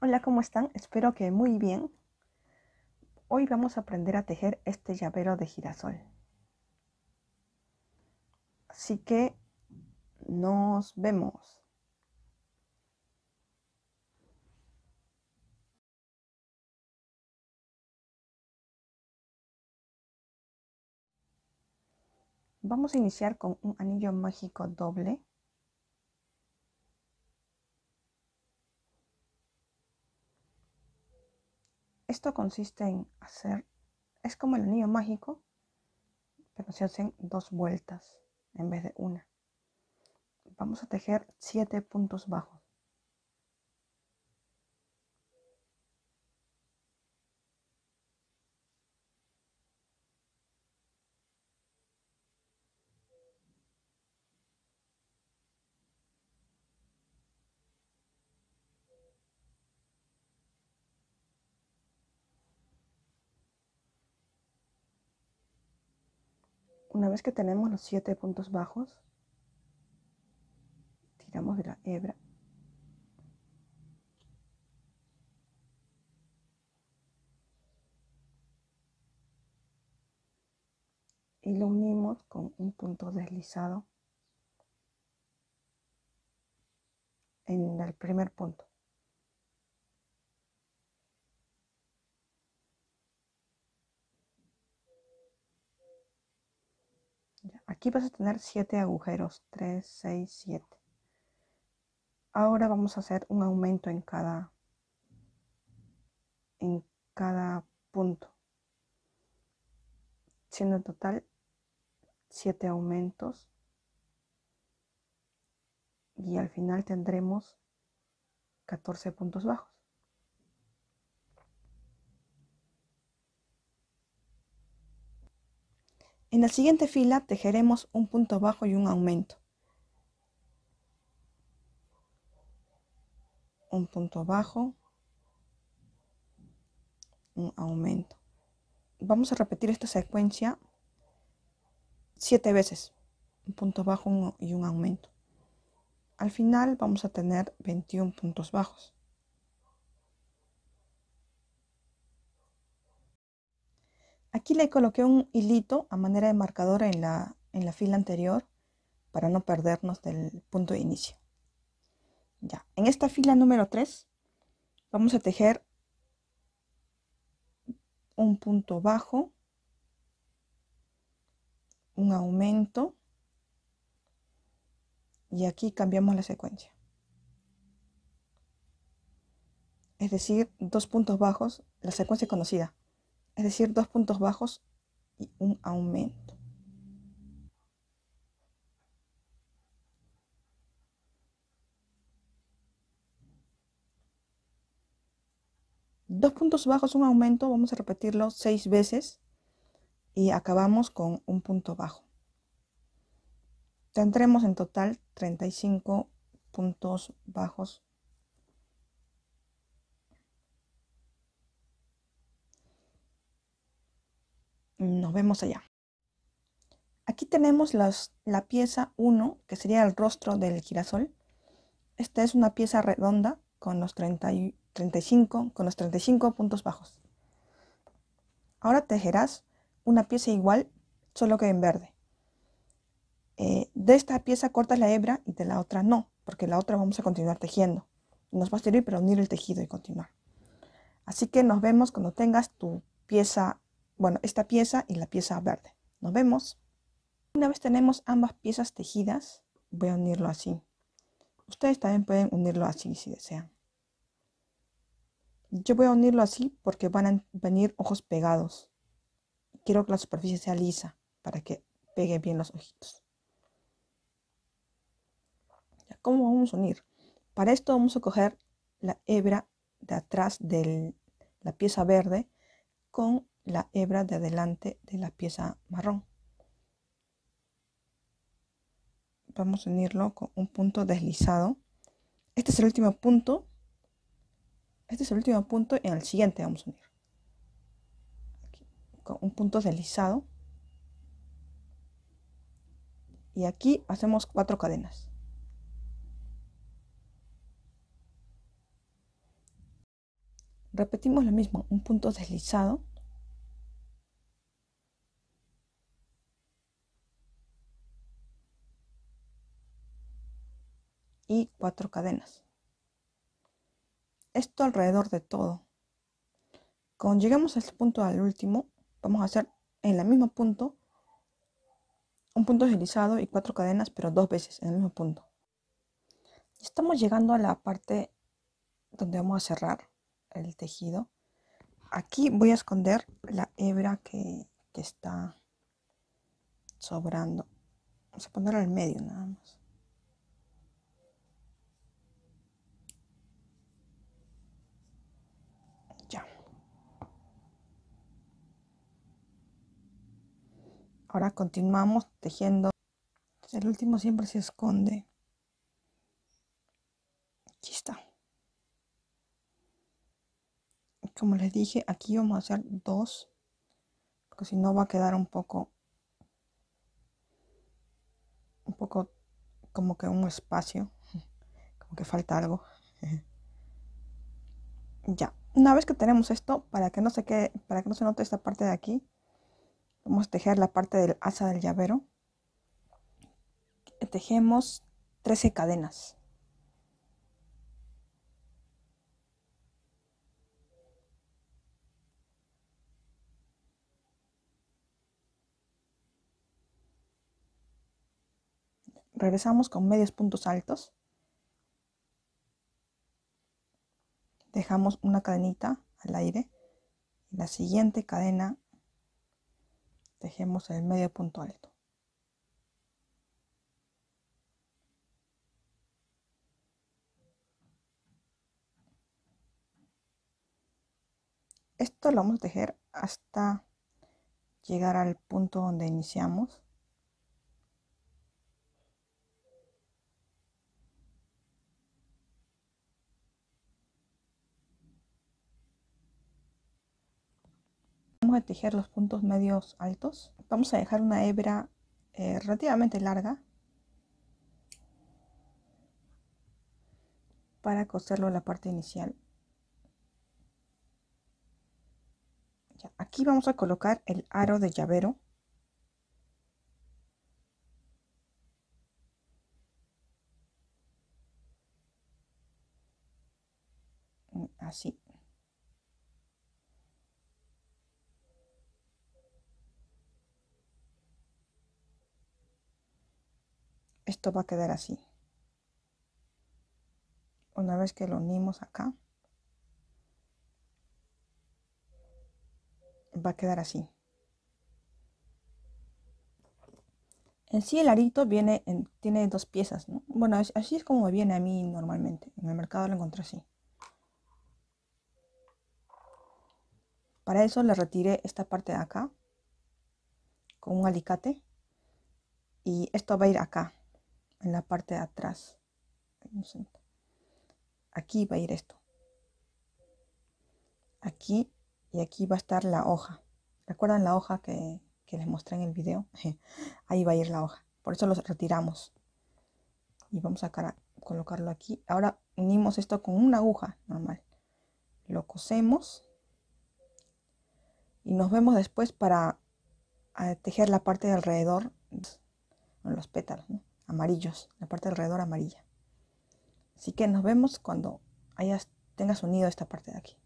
Hola, ¿cómo están? Espero que muy bien. Hoy vamos a aprender a tejer este llavero de girasol. Así que nos vemos. Vamos a iniciar con un anillo mágico doble. Esto consiste en es como el anillo mágico, pero se hacen 2 vueltas en vez de una. Vamos a tejer 7 puntos bajos. Una vez que tenemos los 7 puntos bajos, tiramos de la hebra y lo unimos con un punto deslizado en el primer punto. Aquí vas a tener 7 agujeros, 3, 6, 7. Ahora vamos a hacer un aumento en cada punto, siendo en total 7 aumentos, y al final tendremos 14 puntos bajos. En la siguiente fila tejeremos un punto bajo y un aumento. Un punto bajo, un aumento. Vamos a repetir esta secuencia 7 veces. Un punto bajo y un aumento. Al final vamos a tener 21 puntos bajos. Aquí le coloqué un hilito a manera de marcador en la fila anterior para no perdernos del punto de inicio. Ya, en esta fila número 3 vamos a tejer un punto bajo, un aumento, y aquí cambiamos la secuencia. Es decir, 2 puntos bajos, la secuencia conocida. Es decir, 2 puntos bajos y un aumento. Dos puntos bajos, un aumento, vamos a repetirlo 6 veces y acabamos con un punto bajo. Tendremos en total 35 puntos bajos. Nos vemos allá. Aquí tenemos la pieza 1, que sería el rostro del girasol. Esta es una pieza redonda con los 35 puntos bajos. Ahora tejerás una pieza igual, solo que en verde. De esta pieza cortas la hebra y de la otra no, porque la otra vamos a continuar tejiendo. Nos va a servir para unir el tejido y continuar. Así que nos vemos cuando tengas tu pieza, bueno, esta pieza y la pieza verde. Nos vemos. Una vez tenemos ambas piezas tejidas, voy a unirlo así. Ustedes también pueden unirlo así si desean. Yo voy a unirlo así porque van a venir ojos pegados. Quiero que la superficie sea lisa para que pegue bien los ojitos. ¿Cómo vamos a unir? Para esto vamos a coger la hebra de atrás de la pieza verde con la hebra de adelante de la pieza marrón. Vamos a unirlo con un punto deslizado. Este es el último punto. Este es el último punto y en el siguiente vamos a unir. Aquí, con un punto deslizado. Y aquí hacemos 4 cadenas. Repetimos lo mismo, un punto deslizado. Y 4 cadenas. Esto alrededor de todo. Cuando lleguemos a este punto al último, vamos a hacer en el mismo punto un punto deslizado y 4 cadenas, pero 2 veces en el mismo punto. Estamos llegando a la parte donde vamos a cerrar el tejido. Aquí voy a esconder la hebra que está sobrando. Vamos a ponerla al medio nada más. Ya. Ahora continuamos tejiendo. El último siempre se esconde. Aquí está. Como les dije, aquí vamos a hacer 2, porque si no va a quedar un poco como que un espacio, como que falta algo. Ya, una vez que tenemos esto, para que no se quede, para que no se note esta parte de aquí, vamos a tejer la parte del asa del llavero. Tejemos 13 cadenas. Regresamos con medios puntos altos. Dejamos una cadenita al aire. En la siguiente cadena tejemos el medio punto alto. Esto lo vamos a tejer hasta llegar al punto donde iniciamos. Vamos a tejer los puntos medios altos. Vamos a dejar una hebra relativamente larga para coserlo en la parte inicial. Ya, aquí vamos a colocar el aro de llavero. Así. Esto va a quedar así. Una vez que lo unimos acá, va a quedar así. En sí el arito tiene 2 piezas, ¿no? Bueno, así es como me viene a mí normalmente. En el mercado lo encontré así. Para eso le retiré esta parte de acá con un alicate. Y esto va a ir acá, en la parte de atrás. Aquí va a ir esto. Aquí y aquí va a estar la hoja. ¿Recuerdan la hoja que les mostré en el video? Ahí va a ir la hoja. Por eso los retiramos. Y vamos a colocarlo aquí. Ahora unimos esto con una aguja normal. Lo cosemos. Y nos vemos después para tejer la parte de alrededor. Los pétalos, ¿no? Amarillos. La parte de alrededor amarilla. Así que nos vemos cuando tengas unido esta parte de aquí.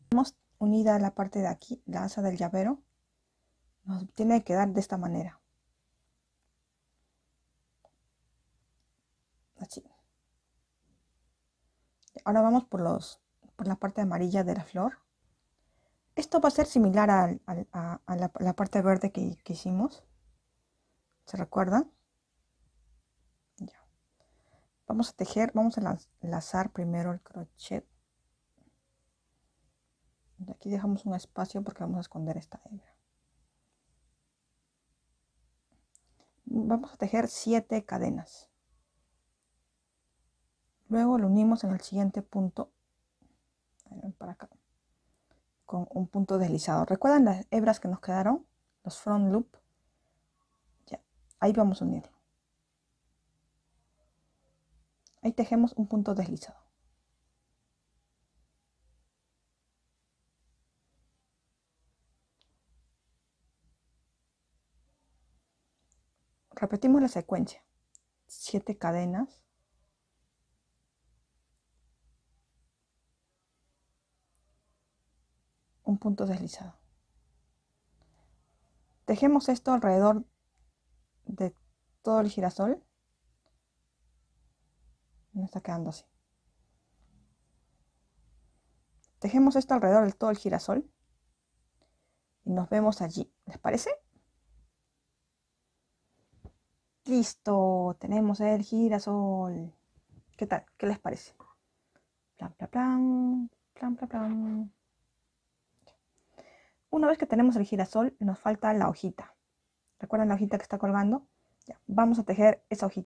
Tenemos unida la parte de aquí, la asa del llavero. Nos tiene que quedar de esta manera. Así. Ahora vamos por la parte amarilla de la flor. Esto va a ser similar a la parte verde que hicimos. ¿Se recuerdan? Ya. Vamos a tejer, vamos a lazar primero el crochet. Y aquí dejamos un espacio porque vamos a esconder esta hebra. Vamos a tejer 7 cadenas. Luego lo unimos en el siguiente punto, para acá, con un punto deslizado. ¿Recuerdan las hebras que nos quedaron? Los front loop. Ya, ahí vamos a unirlo. Ahí tejemos un punto deslizado. Repetimos la secuencia. 7 cadenas. Un punto deslizado. Tejemos esto alrededor de todo el girasol. Me está quedando así. Tejemos esto alrededor de todo el girasol. Y nos vemos allí. ¿Les parece? Listo, tenemos el girasol. ¿Qué tal? ¿Qué les parece? Plan, plan, plan, plan, plan, plan. Una vez que tenemos el girasol, nos falta la hojita. ¿Recuerdan la hojita que está colgando? Ya, vamos a tejer esa hojita.